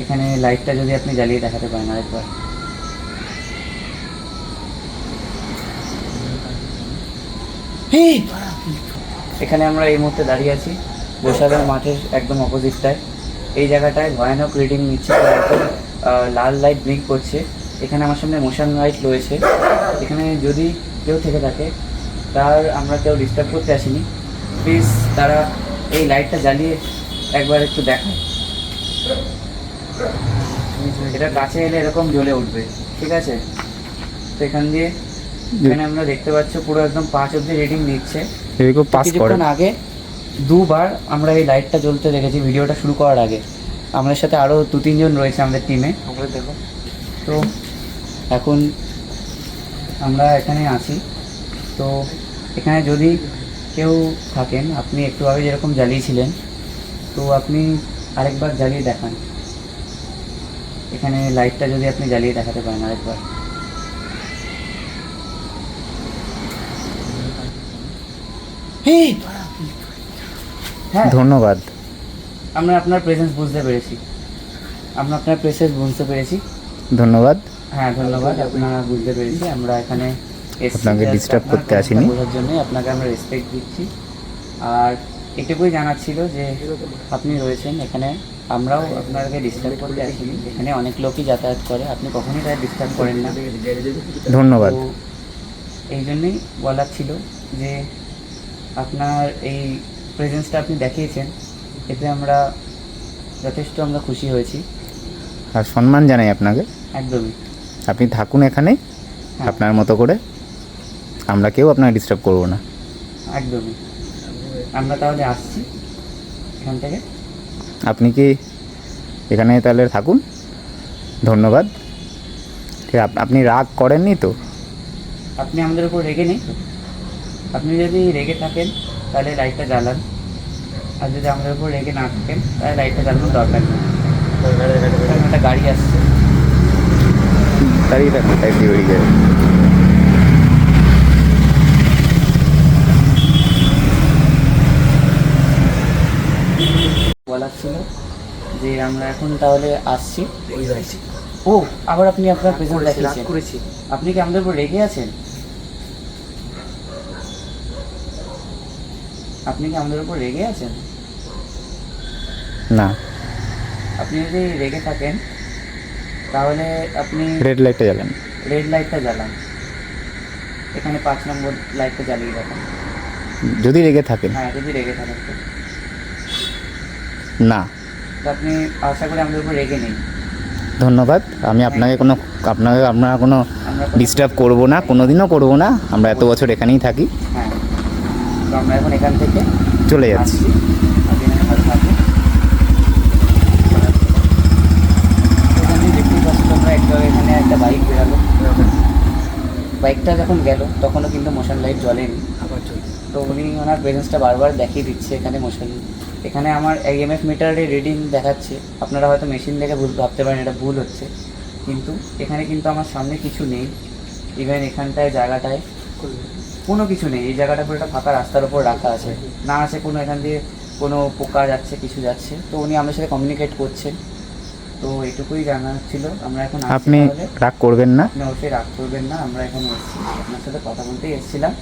এখানে লাইটটা যদি আপনি জ্বালিয়ে দেখাতে পারেন আরেকবার। এখানে আমরা এই মুহূর্তে দাঁড়িয়ে আছি বৈশালের মাঠের একদম অপোজিটটায়। এই জায়গাটায় ভয়ানক রিডিং নিচ্ছে, একদম লাল লাইট ব্লিঙ্ক করছে। এখানে আমার সামনে মোশন লাইট রয়েছে। এখানে যদি কেউ থেকে থাকে তার আমরা কেউ ডিস্টার্ব করতে আসিনি, প্লিজ তারা এই লাইটটা জ্বালিয়ে একবার একটু দেখায়। এটা কাছে এলে এরকম জ্বলে উঠবে, ঠিক আছে? তো এখানে আমরা দেখতে পাচ্ছি পুরো একদম 5 অব্দি রিডিং নিচ্ছে। কিছুক্ষণ আগে দুবার আমরা এই লাইটটা জ্বলতে দেখেছি ভিডিওটা শুরু করার আগে। আমাদের সাথে আরও 2-3 জন রয়েছে আমাদের টিমে। দেখো, তো এখন আমরা এখানে আছি। তো এখানে যদি কেউ থাকেন, আপনি একটু আগে যেরকম জ্বালিয়েছিলেন, তো আপনি আরেকবার জ্বালিয়ে দেখান। এখানে লাইটটা যদি আপনি জ্বালিয়ে দেখাতে পারেন আরেকবার। হ্যাঁ, ধন্যবাদ। আমরা আপনার প্রেজেন্স বুঝতে পেরেছি। ধন্যবাদ। হ্যাঁ, ধন্যবাদ। আপনারা বুঝতে পেরেছি। আমরা এখানে আপনাকে ডিস্টার্ব করতে আসিনি। বোঝার জন্য আপনাকে আমরা রেসপেক্ট দিচ্ছি। আর এটুকুই জানার ছিল যে আপনি রয়েছেন এখানে, আমরাও আপনাকে ডিস্টার্ব করতে আসিনি। এখানে অনেক লোকই যাতায়াত করে, আপনি কখনই তাই ডিস্টার্ব করেন না। ধন্যবাদ। তো এই জন্যই বলার ছিল যে আপনার এই প্রেজেন্সটা আপনি দেখিয়েছেন, এতে আমরা যথেষ্ট খুশি হয়েছি। আর সম্মান জানাই আপনাকে। একদমই। আপনি থাকুন এখানে হ্যাঁ, আপনার মতো করে, আমরা কেউ আপনাকে ডিস্টার্ব করবো না। একদমই। আমরা তাহলে আসছি এখান থেকে। আপনি কি এখানে তাহলে থাকুন। ধন্যবাদ। ঠিক, আপনি রাগ করেননি তো? আপনি আমাদের উপর রেগে নেই তো? আপনি যদি রেগে থাকেন তাহলে লাইটটা জ্বালান, আর যদি আমাদের উপর রেগে না থাকেন তাহলে লাইটটা জ্বালানোর দরকার নেই। একটা গাড়ি আসছে, দাঁড়িয়ে থাকুন, সাইড দিয়ে বেরিয়ে যাবে। বলার ছিল যে আমরা এখন তাহলে আসছি। ও, আবার আপনি আপনার প্রেজেন্ট দেখিয়েছেন। আপনি কি আমাদের উপর রেগে আছেন? না। আপনি যদি রেগে থাকেন তাহলে আপনি রেড লাইটটা জ্বালান। রেড লাইটটা জ্বালান। এখানে 5 নম্বর লাইটটা জ্বালিয়ে রাখুন। যদি রেগে থাকেন। হ্যাঁ, যদি রেগে থাকেন তো। না। তো আপনি আশা করি আমাদের উপর রেগে নেই। ধন্যবাদ। আমি আপনারা কোনো ডিস্টার্ব করবো না, কোনোদিনও করবো না। আমরা এত বছর এখানেই থাকি। হ্যাঁ, তো আমরা এখন এখান থেকে চলে যাচ্ছি। আসছি। আপনি এখানে ভালো থাকবেন। এখানে দেখতেই পাচ্ছি তোমরা এখানে একটা বাইক বেরালো। বাইকটা যখন গেল তখনও কিন্তু মোশন লাইট জ্বলেনি। তো উনি ওনার প্রেজেন্সটা বারবার দেখিয়ে দিচ্ছে এখানে মোশন। এখানে আমার EMF মিটারে রিডিং দেখাচ্ছে। আপনারা হয়তো মেশিন দেখে ভাবতে পারেন এটা ভুল হচ্ছে, কিন্তু এখানে কিন্তু আমার সামনে কিছু নেই। ইভেন এখানটায় জায়গাটায় কোনো কিছু নেই। এই জায়গাটা পুরো একটা ফাঁকা রাস্তার উপর রাখা আছে, না আছে কোনো এখান দিয়ে কোনো পোকা যাচ্ছে, কিছু যাচ্ছে। তো উনি আমাদের সাথে কমিউনিকেট করছেন। তো এটুকুই জানার ছিল। আমরা এখন আপনি রাগ করবেন না। আপনি অবশ্যই রাগ করবেন না। আমরা এখন এসেছি, আপনার সাথে কথা বলতেই এসেছিলাম।